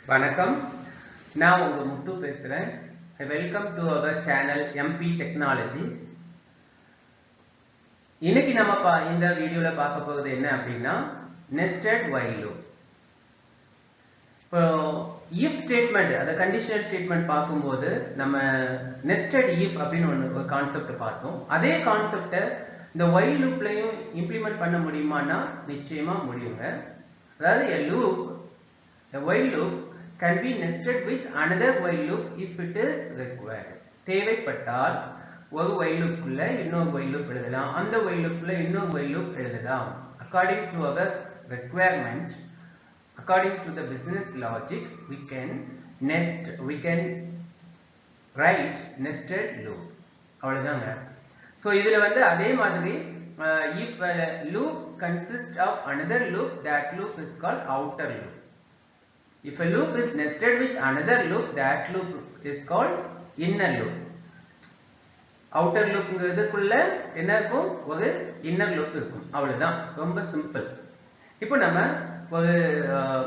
வணக்கம். நான் உங்க முத்து பேசுறேன். Welcome to our channel MP technologies. இன்னைக்கு நம்ம இந்த வீடியோல பார்க்க போறது என்ன அப்படின்னா நெஸ்டட் while loop. இப்போ if ஸ்டேட்மெண்ட் அந்த கண்டிஷனல் ஸ்டேட்மெண்ட் பார்க்கும்போது நம்ம நெஸ்டட் if அப்படின்னு ஒரு கான்செப்ட் பார்த்தோம். அதே கான்செப்டை இந்த while loopலயும் இம்ப்ளிமெண்ட் பண்ண முடியுமானா நிச்சயமா முடியுங்க. அதாவது a while loop can be nested with another while loop if it is required. தேவைப்பட்டால் ஒரு while loop குள்ள இன்னொரு while loop எழுதலாம், அந்த while loop குள்ள இன்னொரு while loop எழுதலாம். According to our requirement, according to the business logic, we can write nested loop. அவ்வளவுதாங்க. So இதுல வந்து அதே மாதிரி if a loop consists of another loop, that loop is called outer loop. If a loop is nested with another loop, that loop is called inner loop. Outer loop ங்கிறதுக்குள்ள என்ன இருக்கும்? ஒரு inner loop இருக்கும். அவ்வளவுதான். ரொம்ப simple. இப்போ நம்ம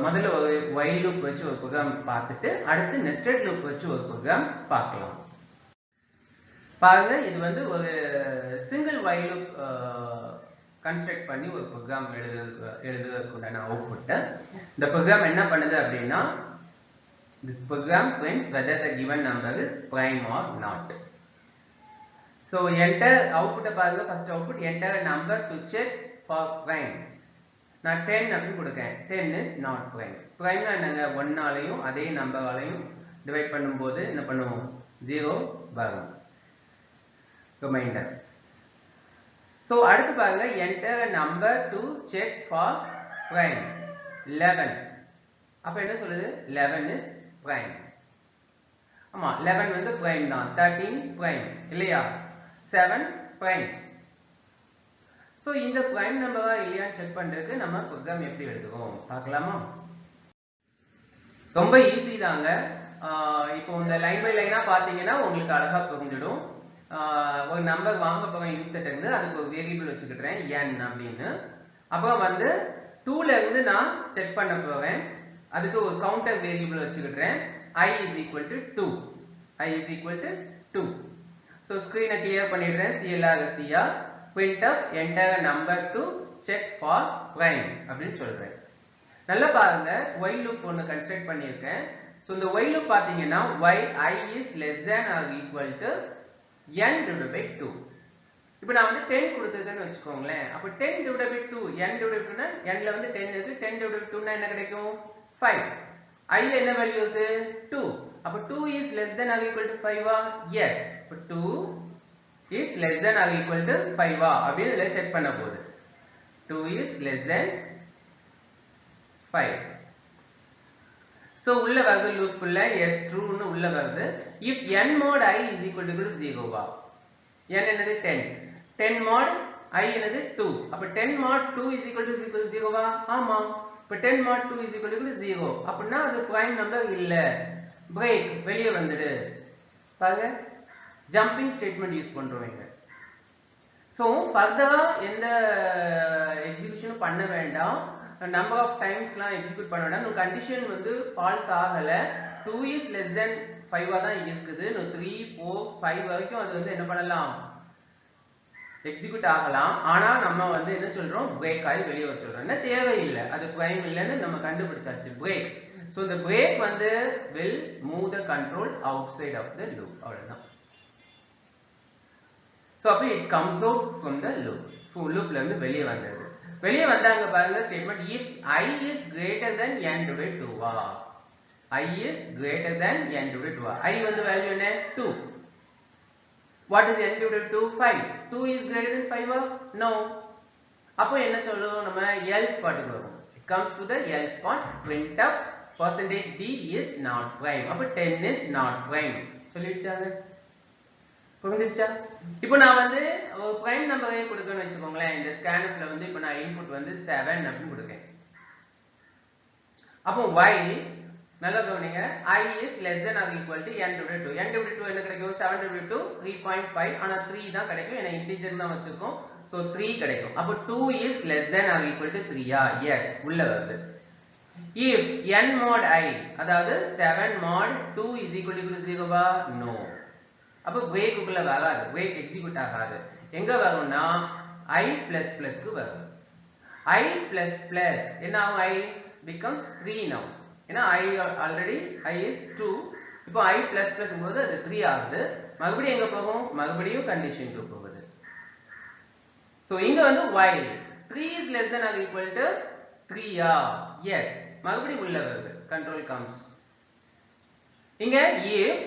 முதல்ல ஒரு while loop வச்சு ஒரு ப்ரோக்ராம் பார்த்துட்டு அடுத்து nested loop வச்சு ஒரு ப்ரோக்ராம் பார்க்கலாம். பாருங்க, இது வந்து ஒரு சிங்கிள் while loop கன்ஸ்ட்ரக்ட் பண்ணி ஒரு ப்ரோக்ராம் எழுதுறதுக்குண்டான அவுட்புட். இந்த ப்ரோக்ராம் என்ன பண்ணுது அப்படின்னா this program prints whether the given number is prime or not. So enter output பாருங்க. First output enter a number to check for prime. நான் 10 அப்படி கொடுக்கேன். 10 is not prime. prime னா என்னங்க? 1 ஆலையும் அதே நம்பராலையும் டிவைட் பண்ணும்போது என்ன பண்ணுவோம்? 0 வரும். ரிமைண்டர். So அடுத்து பாருங்க enter a number to check for prime. 11. அப்ப என்ன சொல்லுது? 11 is prime. ஆமா, 11 வந்து prime தான். 13 prime இல்லையா? 7 prime. So இந்த prime நம்பரா இல்லையான்னு செக் பண்றதுக்கு நம்ம ப்ரோக்ராம் எப்படி எழுதுவோம் பார்க்கலாமா? ரொம்ப ஈஸி தாங்க. இப்போ இந்த லைன் பை லைனா பாத்தீங்கன்னா உங்களுக்கு அழகா புரிஞ்சிடும். ஒரு நம்பர் வாங்க போறேன் யூசர்ட்ட இருந்து, அதுக்கு ஒரு வேரியபிள் வச்சுக்கிட்டேன் n அப்படின்னு. அப்புறம் வந்து 2ல இருந்து நான் செக் பண்ண போறேன், அதுக்கு ஒரு கவுண்டர் வேரியபிள் வச்சுக்கிட்டேன் i is equal to 2. i is equal to 2. So ஸ்கிரீனை clear பண்ணிடுறேன். clr printf enter a number to check for prime அப்படின்னு சொல்றேன். நல்லா பாருங்க, while loop ஒன்னு கன்ஸ்ட்ரக்ட் பண்ணியிருக்கேன். So இந்த while loop பாத்தீங்கன்னா while i is less than or equal to n divided by 2. இப்போ நான் வந்து 10 கொடுத்திருக்கேன்னு வெச்சுக்கோங்களேன். அப்ப 10 divided by 2, n divided by 2 னா n ல வந்து 10 இருக்கு. 10 divided by 2 னா என்ன கிடைக்கும்? 5. i ல என்ன வேல்யூ இருக்கு? 2. அப்ப 2 is less than or equal to 5 ah? yes. அப்ப 2 is less than or equal to 5 ஆ அப்படியே இத செக் பண்ண போகுது. 2 is less than 5. So உள்ள வருது லூப் உள்ள yes true னு உள்ள வருது. if n mod i is equal to 0 வா? n என்னது? 10. 10 mod i என்னது? 2. அப்ப 10 mod 2 is equal to 0 வா? ஆமா. இப்ப 10 mod 2 is equal to 0. அப்படினா அது prime number இல்ல. break வெளிய வந்துடு. பாருங்க, jumping statement யூஸ் பண்றோம்ங்க. So further எந்த எக்ஸிகியூஷனும் பண்ண வேண்டாம். number of times லாம் எக்ஸிக்யூட் பண்ண வேண்டாம். நம்ம கண்டிஷன் வந்து ஃபால்ஸ் ஆகல. 2 is less than 5 ஆ தான் இருக்குது. 3 4 5 வரைக்கும் அது வந்து என்ன பண்ணலாம்? எக்ஸிக்யூட் ஆகலாம். ஆனா நம்ம வந்து என்ன சொல்றோம்? பிரேக் ஆகி வெளிய வர சொல்றோம். என்ன தேவையில்லை, அது பிரைம் இல்லன்னு நம்ம கண்டுபிடிச்சாச்சு. பிரேக். So the break வந்து will move the control outside of the loop. அவ்வளவுதான். So அப்ப it comes out from the loop. full loopல இருந்து வெளிய வந்தது. வெளிய வந்தாங்க பாருங்க statement if i is greater than n divided by 2 வா? i is greater than n divided by 2 வா? i வந்து வேல்யூ என்ன? 2. what is n divided by 2? 5. 2 is greater than 5 வா? no. அப்போ என்ன சொல்றோம் நம்ம? else பார்ட்டுக்கு வரும். it comes to the else part. printf %d is not prime. அப்ப 10 is not prime சொல்லிடுச்சாங்க. புரிஞ்சிருச்சா? இப்போ நான் வந்து ஒரு prime நம்பரே கொடுக்கணும்னு வெச்சுக்கோங்களேன். இந்த scanfல வந்து இப்போ நான் இன்புட் வந்து 7 அப்படி கொடுக்கேன். அப்போ while நல்லா கவனிங்க, i is less than or equal to n divided by 2. n divided by 2 என்ன கிடைக்கும்? 7 divided by 2 3.5. ஆனா 3 தான் கிடைக்கும். ஏன்னா இன்டிஜர் தான் வச்சிருக்கோம். So 3 கிடைக்கும். அப்போ 2 is less than or equal to 3 ah? yes. உள்ள வருது. if n mod I அதாவது 7 mod 2 is equal to 0 வா? no. அப்ப breakக்குள்ள வராது, break execute ஆகாது. எங்க வரும்னா I++ க்கு வரும். I++ என்ன ஆகும்? I becomes 3 now. ஏன்னா I already I is 2. இப்போ I++ போது அது 3 ஆகுது. மறுபடியும் எங்க போகும்? மறுபடியும் கண்டிஷனுக்கு போகுது. சோ இங்க வந்து while 3 is less than or equal to 3 ah? yes. மறுபடியும் உள்ள வருது. control comes. இங்க if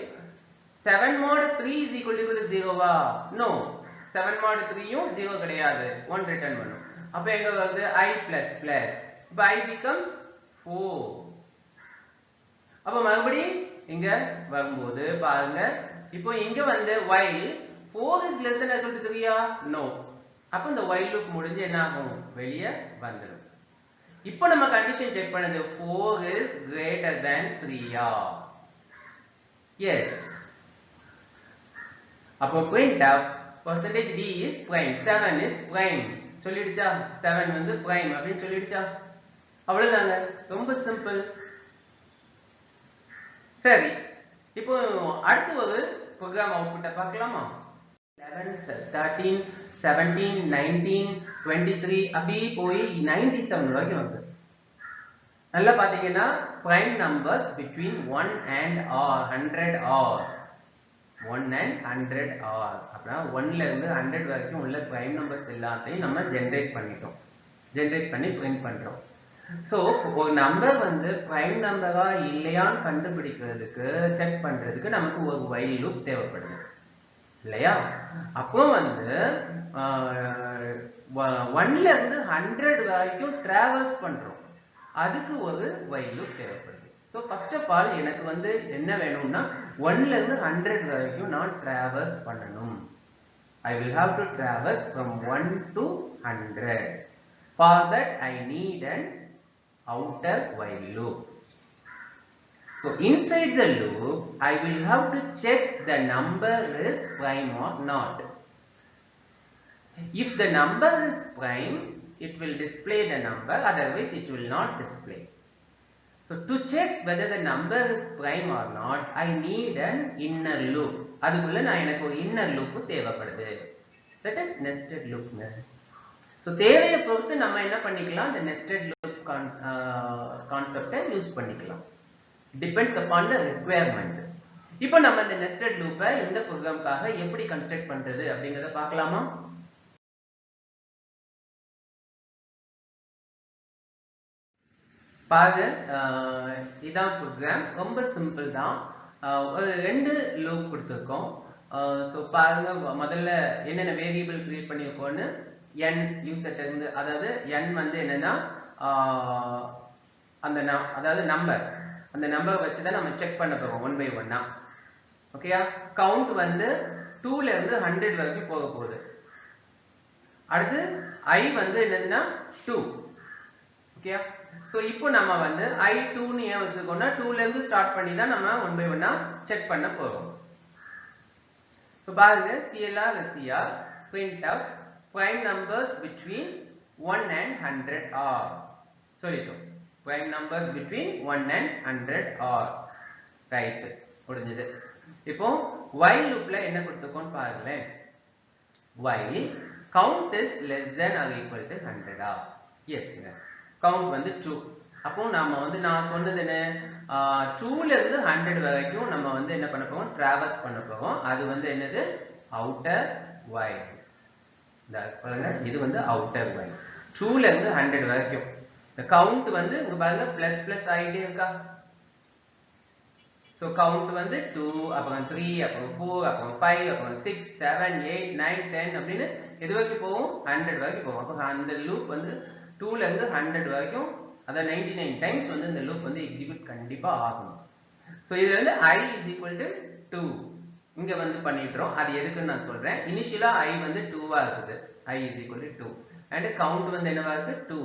7 mod 3 is equal to 0 வா? no. 7 mod 3 யும் 0 கிடையாது. 1 return பண்ணும். அப்ப எங்க வருது? I++. இப்ப I becomes 4. அப்ப மறுபடியும் இங்க வரும்போது பாருங்க, இப்போ இங்க வந்து while 4 is less than or equal to 3 ah? no. அப்ப இந்த while loop முடிஞ்சு என்ன ஆகும்? வெளியே வந்துடும். இப்போ நம்ம கண்டிஷன் செக் பண்ணது 4 is greater than 3 ah? yes. அப்போ printf percentage d is prime, 7 is prime சொல்லிடுச்சா? 7 வந்து prime அப்படின்னு சொல்லிடுச்சா? அவ்வளவுதாங்க, ரொம்ப சிம்பிள். சரி, இப்போ அடுத்து ஒரு ப்ரோக்ராம் அவுட்புட்டை பார்க்கலாமா? 11 13 17 19 23 அப்படியே போய் 97 வரைக்கும் வருது. நல்லா பாத்தீங்கன்னா prime numbers between 1 and or 100 or 1 and 100 or அப்படினா 1ல இருந்து 100 வரைக்கும் உள்ள prime numbers எல்லாத்தையும் நம்ம ஜெனரேட் பண்ணிட்டோம். ஜெனரேட் பண்ணி பிரிண்ட் பண்றோம். சோ ஒரு நம்பர் வந்து prime நம்பரா இல்லையான்னு கண்டுபிடிக்கிறதுக்கு செக் பண்றதுக்கு நமக்கு ஒரு while loop தேவைப்படுது இல்லையா? அப்போ வந்து 1ல இருந்து 100 வரைக்கும் டிராவர்ஸ் பண்றோம். அதுக்கு ஒரு while loop தேவைப்படுது. சோ ஃபர்ஸ்ட் ஆஃப் ஆல் எனக்கு வந்து என்ன வேணும்னா 1ல இருந்து 100 வரைக்கும் நான் டிராவர்ஸ் பண்ணனும். I will have to traverse from 1 to 100. For that I need an outer while loop. So inside the loop I will have to check the number is prime or not. If the number is prime, it will display the number, otherwise it will not display. So to check whether the number is prime or not, I need an inner loop. அதுக்குள்ள நான் எனக்கு ஒரு inner loop தேவைப்படுது. That is nested loop. So தேவையை பொறுத்து நம்ம என்ன பண்ணிக்கலாம்? the nested loop கான்செப்டை யூஸ் பண்ணிக்கலாம். Depends upon the requirement. இப்போ நம்ம இந்த nested loop இந்த ப்ரோக்ராம்காக எப்படி கன்ஸ்ட்ரக்ட் பண்றது அப்படிங்கறத பார்க்கலாமா? பாருங்க, இதான் ப்ரோக்ராம், ரொம்ப சிம்பிள் தான். ஒரு 2 லூப் கொடுத்துருக்கோம். ஸோ பாருங்க, முதல்ல என்னென்ன வேரியபிள் கிரியேட் பண்ணியிருக்கோன்னு n யூசர்ட்ட இருந்து, அதாவது n வந்து என்னன்னா அதாவது நம்பர், அந்த நம்பர் வச்சு தான் நம்ம செக் பண்ண போறோம் 1 by 1. ஓகேயா? கவுண்ட் வந்து 2ல இருந்து 100 வரைக்கும் போக போகுது. அடுத்து I வந்து என்னன்னா 2. ஓகேயா? சோ இப்போ நம்ம வந்து I2 ன்னு ஏன் வச்சிருக்கோம்னா 2ல இருந்து ஸ்டார்ட் பண்ணி தான் நம்ம 1 by 1 செக் பண்ண போறோம். சோ பாருங்க, CLR SCR printf prime numbers between 1 and 100 are. சொல்லிட்டோம், prime numbers between 1 and 100 are. Right, முடிஞ்சது. இப்போ while loopல என்ன கொடுத்திருக்கோம் பாருங்களேன். while count is less than or equal to 100 yes, count வந்து 2. அப்போ நாம வந்து நான் சொன்னது என்ன, 2ல இருந்து 100 வரைக்கும் நம்ம வந்து என்ன பண்ண போறோம்? டிராவர்ஸ் பண்ண போறோம். அது வந்து என்னது? Outer while. இது வந்து அவுட்டர் while. 2ல இருந்து 100 வரைக்கும் the count வந்து இங்க பாருங்க பிளஸ் பிளஸ் ஆயிட்டே இருக்கா? சோ கவுண்ட் வந்து 2, அப்புறம் 3, அப்புறம் 4, அப்புறம் 5, அப்புறம் 6, 7, 8, 9, 10 அப்படின்னு எது வரைக்கும் போகும்? 100 வரைக்கும் போகும். அப்ப அந்த லூப் வந்து 2ல இருந்து 100 வரைக்கும், அத 99 டைம்ஸ் வந்து இந்த லூப் வந்து எக்ஸிக்யூட் கண்டிப்பா ஆகும். சோ இதுல வந்து I is equal to 2 இங்க வந்து பண்ணிட்டோம். அது எதுக்குன்னு நான் சொல்றேன். இனிஷியலா I வந்து 2 ஆ இருக்குது. I is equal to 2 and count வந்து என்னவா இருக்கு? 2.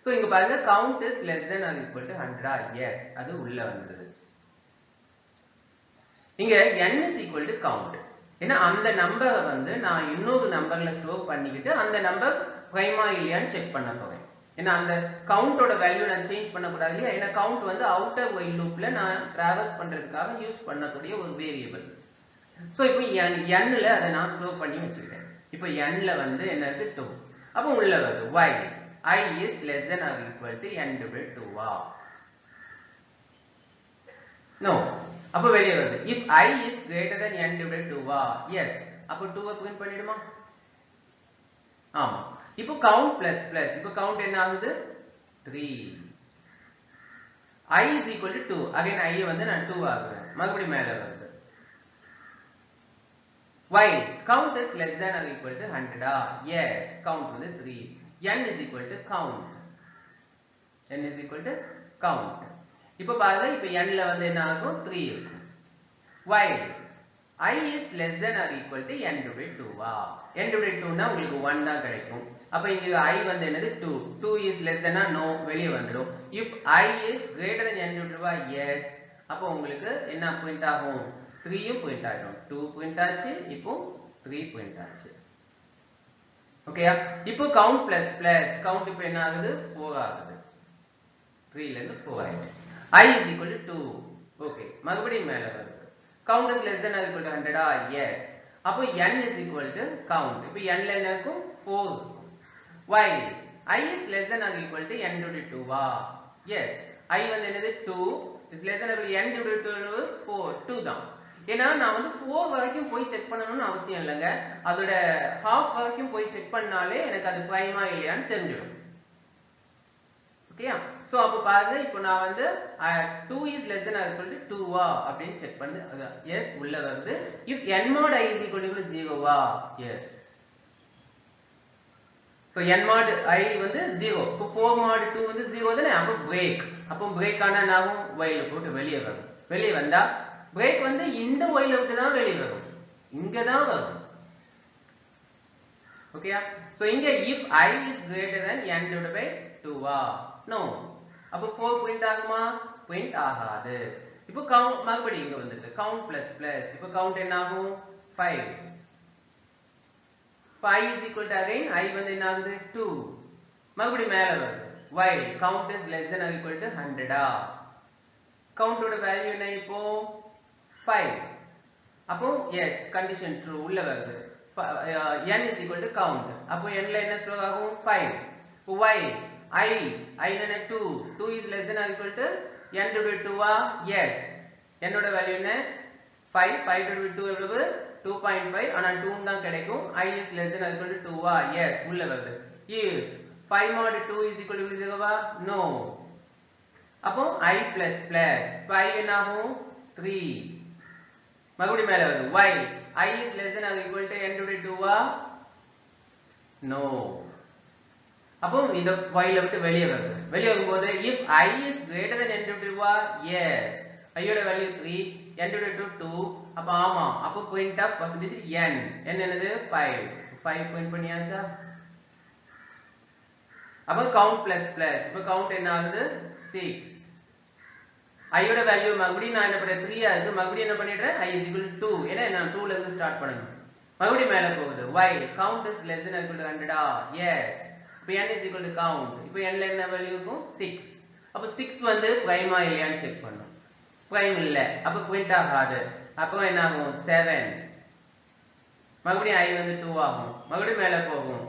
சோ இங்க பாருங்க, count is less than or equal to 100. yes, அது உள்ள வந்தது. இங்க n is equal to count. ஏன்னா அந்த நம்பரை வந்து நான் இன்னொரு நம்பர்ல ஸ்டோர் பண்ணிக்கிட்டு அந்த நம்பர் பிரைமா இல்லையான்னு செக் பண்ண போறேன். ஏன்னா அந்த கவுண்டோட வேல்யூ நான் சேஞ்ச் பண்ணக்கூடாது இல்லையா, ஏன்னா கவுண்ட் வந்து அவுட்டர் ஒயில் லூப்ல நான் டிராவர்ஸ் பண்றதுக்காக யூஸ் பண்ணக்கூடிய ஒரு வேரியபிள். ஸோ இப்போ n-ல அதை நான் ஸ்டோர் பண்ணி வச்சுக்கிட்டேன். இப்போ n-ல வந்து என்ன இருக்கு 2. அப்போ உள்ள வருது y I is less than or equal to n divided 2 no. அப்போ வெளியே வருது if I is greater than n divided 2 yes. அப்போ 2 பிரிண்ட் பண்ணிடுமா? ஆமா. இப்போ count plus plus. இப்போ count என்ன ஆகுது 3. I is equal to 2. again I வந்து நான் 2 ஆகுறேன். மறுபடியும் மேல வருது. While count is less than or equal to 100 yes. count வந்து 3. n is equal to count. n is equal to count. இப்போ பாருங்க இப்போ n-ல வந்து என்ன ஆகும் 3 இருக்கும். While I is less than or equal to n divided 2 n divided 2 னா உங்களுக்கு 1 தான் கிடைக்கும். அப்ப இங்க I வந்து என்னது 2. 2 is less than no வெளிய வந்துரும். If I is greater than n divided 2 yes. அப்ப உங்களுக்கு என்ன பாயிண்ட் ஆகும் 3 யும் பாயிண்ட் ஆயிடும். 2 பாயிண்ட் ஆச்சு, இப்போ 3 பாயிண்ட் ஆச்சு. ஓகேயா? இப்போ count plus plus count இப்போ என்ன ஆகுது 4 ஆகுது. 3 ல இருந்து 4 ஆயிடுச்சு. I is equal to 2. Okay, மறுபடியும் மேல வருது. count is less than or equal to 100 yes. அப்போ n is equal to count. இப்போ n ல என்ன இருக்கும் 4. While I is less than or equal to n divided 2 yes. I வந்து என்னது 2 is less than or equal to n divided 2 4 2 தான். ஏன்னா நான் வந்து 4 வரைக்கும் போய் செக் பண்ணணும்னு அவசியம் இல்லைங்க. அதோட half வரைக்கும் போய் செக் பண்ணாலே எனக்கு அது பிரைமா இல்லையான்னு தெரிஞ்சிடும். ஓகேயா? சோ அப்ப பாருங்க இப்போ நான் வந்து 2 is less than or equal to 2 அப்படினு செக் பண்ணு. எஸ் உள்ள வருது. if n mod I is equal to 0 yes. so n mod I வந்து 0. இப்போ 4 mod 2 வந்து 0 தானே. அப்ப break. அப்போ break ஆனா நாகும் while போட்டு வெளிய வரும். வெளிய வந்தா break வந்து இந்த while விட்டு தான் வெளிய வரும். இங்க தான் வரும். ஓகேயா? சோ இங்க if I is greater than n divided by 2 no. அப்ப 4 பாயிண்ட் ஆகுமா? பாயிண்ட் ஆகாது. இப்போ கவுண்ட் மறுபடியும் இங்க வந்திருக்கு. count plus plus. இப்போ கவுண்ட் என்ன ஆகும் 5. I is equal to again I வந்து என்ன ஆகுது 2. மறுபடியும் மேல வருது. while count is less than or equal to 100 count ஓட வேல்யூ என்ன இப்போ 5. அப்போ yes condition true உள்ள வருது. n is equal to count. அப்போ n ல என்ன ஸ்டோர் ஆகும் 5. while I என்ன 2 2 is less than or equal to n divided 2 yes. n ஓட வேல்யூ என்ன 5 5 divided 2 எவ்வளவு 2.5 ஆனா 2 தான் கிடைக்கும். I is less than or equal to 2 yes உள்ள வருது. if 5 mod 2 is equal to 0 no. அப்போ I plus plus 5 என்ன ஆகும் 3. மறுபடியும் மேல வருது. while I is less than or equal to n divided 2 no. அப்போ இந்த while விட்டு வெளிய வருது. வெளிய வரும்போது if I is greater than n divided 2 yes. I யோட வேல்யூ 3 n divided 2 அப்ப ஆமா. அப்ப பாயிண்ட் ஆஃப் percentage n என்னது 5 பாயிண்ட் பண்ணியாச்சா? அப்ப count plus plus. இப்ப count என்ன ஆகுது 6. I யோட வேல்யூ மறுபடியும் நான் என்ன பண்றேன் 3 இருக்கு. மறுபடியும் என்ன பண்ணிடுறேன் I is equal to 2. ஏன்னா நான் 2 ல இருந்து ஸ்டார்ட் பண்ணனும். மறுபடியும் மேல போகுது. while count is less than or equal to 100 yes. இப்போ n is equal to count. இப்போ n ல என்ன வேல்யூ இருக்கும் 6. அப்ப 6 வந்து பிரைமா இல்லையான்னு செக் பண்ணனும். பிரைம் இல்ல. அப்ப பாயிண்ட் ஆகாது. அப்போ என்ன ஆகும் 7. மறுபடியும் I வந்து 2 ஆகும். மறுபடியும் மேல போகும்.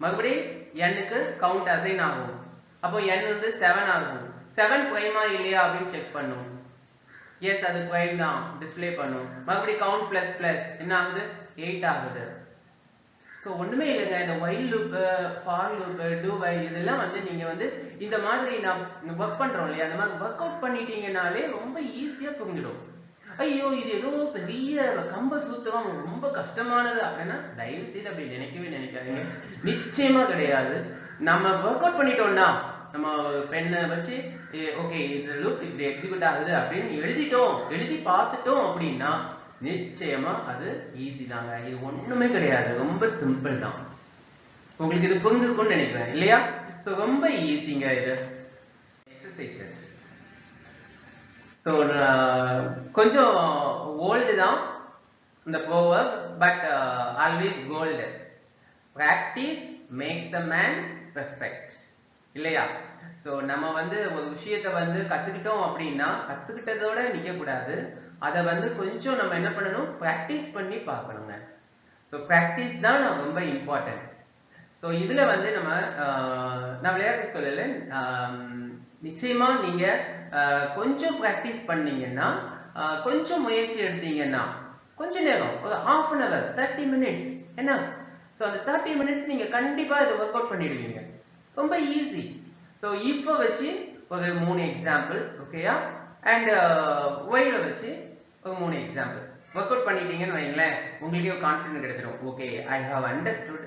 மறுபடியும் n க்கு கவுண்ட் அசைன் ஆகும். அப்போ n வந்து 7 ஆகும். 7 பிரைமா இல்லையா அப்படினு செக் பண்ணும். எஸ் அது பிரைம் தான் டிஸ்ப்ளே பண்ணும். மறுபடியும் கவுண்ட் பிளஸ் பிளஸ் என்ன ஆகுது 8 ஆகுது. சோ ஒண்ணுமே இல்லங்க. இந்த while loop for loop do while இதெல்லாம் வந்து நீங்க வந்து இந்த மாதிரி நான் வர்க் பண்றோம் இல்லையா, அந்த மாதிரி வர்க் அவுட் பண்ணிட்டீங்கனாலே ரொம்ப ஈஸியா புரிஞ்சிடும். ஐயோ இது ஏதோ பெரிய கம்ப சூத்திரம் ரொம்ப கஷ்டமானது அப்படின்னா தயவு செய்து அப்படி நினைக்காதீங்க. நிச்சயமா கிடையாது. நம்ம வர்க் அவுட் பண்ணிட்டோம்னா நம்ம பெண்ணை வச்சு ஓகே இந்த லூப் இப்படி எக்ஸிக்யூட் ஆகுது அப்படின்னு எழுதி பார்த்துட்டோம் அப்படின்னா நிச்சயமா அது ஈஸி தாங்க. இது ஒண்ணுமே கிடையாது. ரொம்ப சிம்பிள் தான். உங்களுக்கு இது புரிஞ்சிருக்கும்னு நினைக்கிறேன் இல்லையா? சோ ரொம்ப ஈஸிங்க இது. எக்ஸசைசஸ். சோ கொஞ்சம் ஓல்டு தான் இந்த proverb but always gold. practice makes a man perfect. இல்லையா? சோ நம்ம வந்து ஒரு விஷயத்தை வந்து கத்துக்கிட்டோம் அப்படின்னா கத்துக்கிட்டதோட நிக்க கூடாது. அதை வந்து கொஞ்சம் நம்ம என்ன பண்ணணும், பிராக்டிஸ் பண்ணி பார்க்கணுங்க. ஸோ பிராக்டிஸ் தான் ரொம்ப இம்பார்ட்டன்ட். ஸோ இதுல வந்து நம்ம நான் விளையாட்டு சொல்லல, நிச்சயமா நீங்க கொஞ்சம் பிராக்டிஸ் பண்ணீங்கன்னா, கொஞ்சம் முயற்சி எடுத்தீங்கன்னா, கொஞ்ச நேரம் ஒரு ஹாஃப் அன் அவர் 30 மினிட்ஸ் என்ன. ஸோ அந்த 30 மினிட்ஸ் நீங்க கண்டிப்பா இதை ஒர்க் அவுட் பண்ணிடுவீங்க. ரொம்ப ஈஸி. ஸோ இஃப் வச்சு ஒரு 3 எக்ஸாம்பிள் ஓகேயா, அண்ட் ஒயில வச்சு ஒரு 3 எக்ஸாம்பிள் ஒர்க் அவுட் பண்ணிட்டீங்கன்னு வைங்களேன், உங்களுக்கே ஒரு கான்ஃபிடன்ஸ் கிடைச்சிடும். Okay, I have understood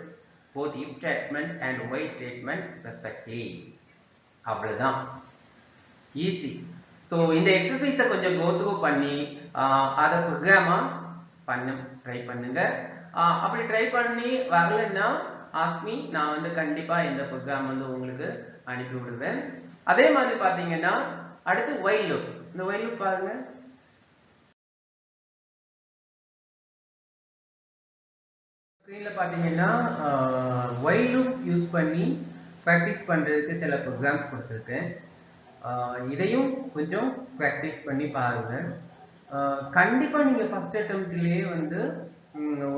both if statement and while statement perfectly. அவ்வளவுதான், ஈஸி. ஸோ இந்த எக்ஸசைஸை கொஞ்சம் கோ த்ரூ பண்ணி அதை ப்ரோக்ராமா ட்ரை பண்ணுங்க. அப்படி ட்ரை பண்ணி வரலன்னா ஆஸ்மி, நான் வந்து கண்டிப்பா இந்த ப்ரோக்ராம் வந்து உங்களுக்கு அனுப்பி விடுவேன். அதே மாதிரி பாத்தீங்கன்னா அடுத்து while loop. இந்த while loop பாருங்க. ஸ்க்ரீன்ல பாத்தீங்கன்னா while loop யூஸ் பண்ணி ப்ராக்டிஸ் பண்றதுக்கு சில ப்ரோக்ராம்ஸ் கொடுத்துருக்கேன். இதையும் கொஞ்சம் ப்ராக்டிஸ் பண்ணி பாருங்க. கண்டிப்பா நீங்க ஃபர்ஸ்ட் அட்டெம்ப்ட்லயே வந்து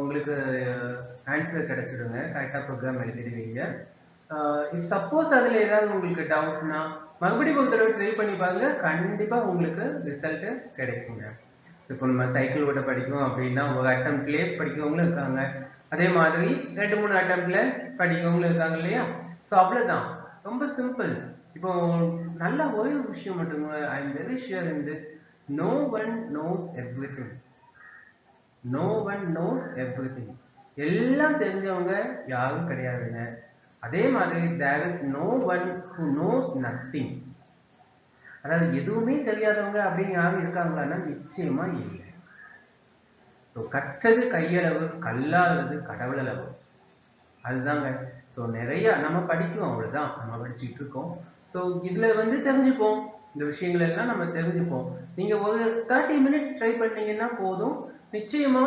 உங்களுக்கு ஆன்சர் கிடைச்சிடுங்க, கரெக்டா ப்ரோக்ராம் எழுதிடுவீங்க. இஃப் சப்போஸ் அதுல ஏதாவது உங்களுக்கு டவுட்னா மறுபடியும் ஒரு தடவை ட்ரை பண்ணி பாருங்க, கண்டிப்பா உங்களுக்கு ரிசல்ட் கிடைக்குங்க. ஸோ இப்போ நம்ம சைக்கிள் ஓட்ட படிக்கும் அப்படின்னா ஒரு அட்டெம்ப்ட்லயே படிக்கிறவங்களும் இருக்காங்க, அதே மாதிரி 2-3 அட்டெம்ப்ட்ல படிக்கிறவங்களும் இருக்காங்க இல்லையா? ஸோ அவ்வளவுதான், ரொம்ப சிம்பிள். இப்போ நல்ல ஒரே ஒரு விஷயம் மட்டும், I am very sure in this, no one knows everything. No one knows everything. எல்லாம் தெரிஞ்சவங்க யாரும் கிடையாதுங்க. அதே மாதிரி there is no one who knows nothing. அதாவது எதுவுமே தெரியாதவங்க அப்படின்னு யாரும் இருக்காங்களான்னா நிச்சயமா இல்லை. ஸோ கற்றது கையளவு, கல்லாதது கடவுளளவு. அதுதாங்க. ஸோ நிறைய நம்ம படிக்கிறோம், அவ்வளவுதான், நம்ம படிச்சுட்டு இருக்கோம். ஸோ இதுல வந்து தெரிஞ்சுப்போம், இந்த விஷயங்கள் எல்லாம் நம்ம தெரிஞ்சுப்போம். நீங்க ஒரு 30 மினிட்ஸ் ட்ரை பண்ணீங்கன்னா போதும், நிச்சயமா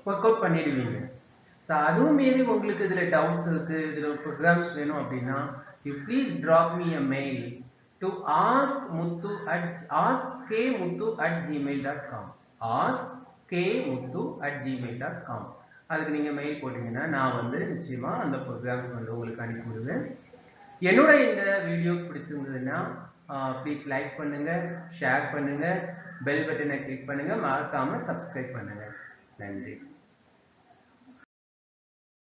ஒர்க் அவுட் பண்ணிடுவீங்க. ஸோ அதுவும் மீறி உங்களுக்கு இதுல டவுட்ஸ் இருக்கு, இதுல ப்ரோக்ராம்ஸ் வேணும் அப்படின்னா you please drop me a mail to askmuthu@gmail.com. askmuthu@gmail.com. அதுக்கு நீங்க மெயில் போட்டீங்கன்னா நான் வந்து நிச்சயமா அந்த ப்ரோக்ராம்ஸ் வந்து உங்களுக்கு அனுப்பி விடுவேன். என்னோட இந்த வீடியோ பிடிச்சிருந்ததுன்னா ப்ளீஸ் லைக் பண்ணுங்க, ஷேர் பண்ணுங்க, பெல் பட்டனை கிளிக் பண்ணுங்க, மறக்காம சப்ஸ்கிரைப் பண்ணுங்க. நன்றி.